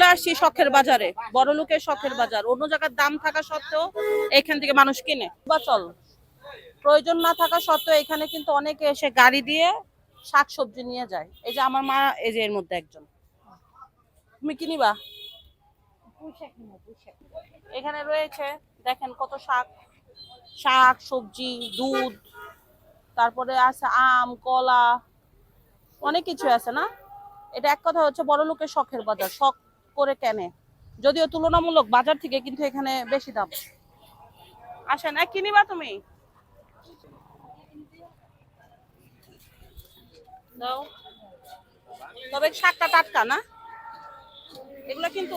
চলে আসছি শখের বাজারে, বড় লোকের শখের বাজার। অন্য জায়গার দাম থাকা সত্ত্বেও এখান থেকে মানুষ কিনে বা চল, প্রয়োজন না থাকা সত্ত্বেও এখানে কিন্তু অনেকে এসে গাড়ি দিয়ে শাকসবজি নিয়ে যায়। এই যে আমার মা, এই যে এর মধ্যে একজন। তুমি কিনিবা? এখানে রয়েছে দেখেন কত শাক, শাক সবজি, দুধ, তারপরে আছে আম, কলা, অনেক কিছু আছে না। এটা এক কথা হচ্ছে বড় লোকের শখের বাজার, শখ করে কেনে। যদিও তুলনামূলক বাজার থেকে কিন্তু এখানে বেশি দাম। আসেন, এক কিনিবা তুমি? দাও। তবে শাকটা টাটকা না, এগুলো কিন্তু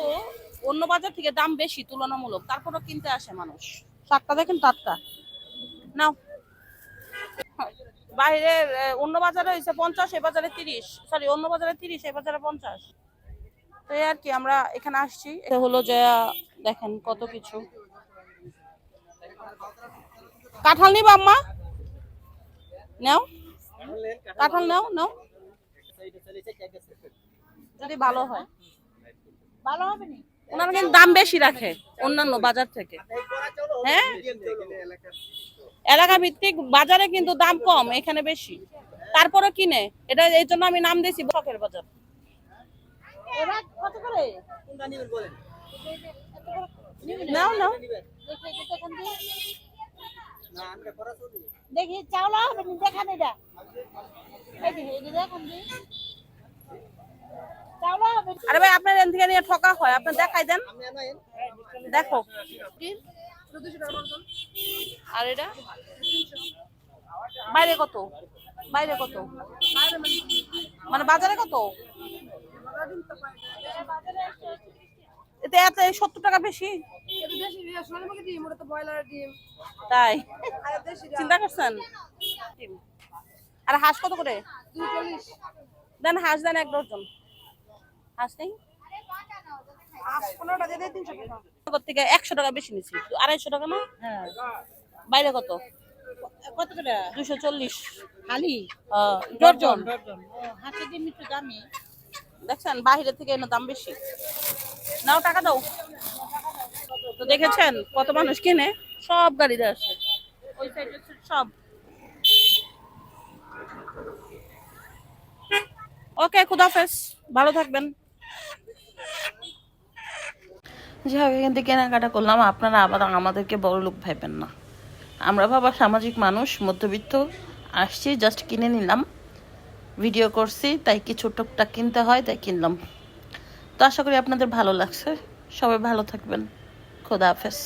অন্য বাজার থেকে দাম বেশি তুলনামূলক, তারপরও কিনতে আসে মানুষ। শাকটা দেখেন টাটকা। নাও। বাইরের অন্য বাজারে হয়েছে 50, এই বাজারে 30, সরি অন্য বাজারে 30, এই বাজারে 50। তো এই আর কি, আমরা এখানে আসছি, এটা হলো যে দেখেন কত কিছু। কাঁঠাল নিবা আম্মা? নাও, কাঁঠাল নাও নাও, যদি ভালো হয়। ভালো হবে না, ওনারা কিন্তু দাম বেশি রাখে অন্যান্য বাজার থেকে। হ্যাঁ, এলাকা ভিত্তিক বাজারে কিন্তু দাম কম, এখানে বেশি, তারপরে কিনে। এটা এই জন্য আমি নাম দিয়েছি শখের বাজার। এরা কত করে? নাও নাও, দেখি চাউল হবে না, দেখান এটা। আরে ভাই, আপনার এখান থেকে নিয়ে ঠকা হয়, আপনি দেখাই দেন। দেখো আর এটা বাইরে কত? বাইরে কত মানে বাজারে কত? এতে এত 70 টাকা বেশি, তাই চিন্তা করছেন? আর হাঁস কত করে দেন? হাঁস দেন 1 ডজন। হাঁস নেই? 15টা 100 টাকা বেশি নিচ্ছি, 250 টাকা না? বাইরে কত? কত করে? 240 খালি ডজন। হাঁসের ডিম একটু দামি, দেখছেন বাইরে থেকে এনে দাম বেশি। নাও, টাকা দাও। তো দেখেছেন কত মানুষ কিনে, সব গাড়িতে আসে, ওই সাইডে সব। ওকে, খুদাহাফেজ, ভালো থাকবেন। যাই হোক, এখান থেকে কেনাকাটা করলাম। আপনারা আবার আমাদেরকে বড় লোক ভাববেন না, আমরা বাবা সামাজিক মানুষ, মধ্যবিত্ত। আসছি জাস্ট কিনে নিলাম, ভিডিও করছি, তাই কিছু টুকটাক কিনতে হয়, তাই কিনলাম। তো আশা করি আপনাদের ভালো লাগছে। সবাই ভালো থাকবেন। খোদা হাফেজ।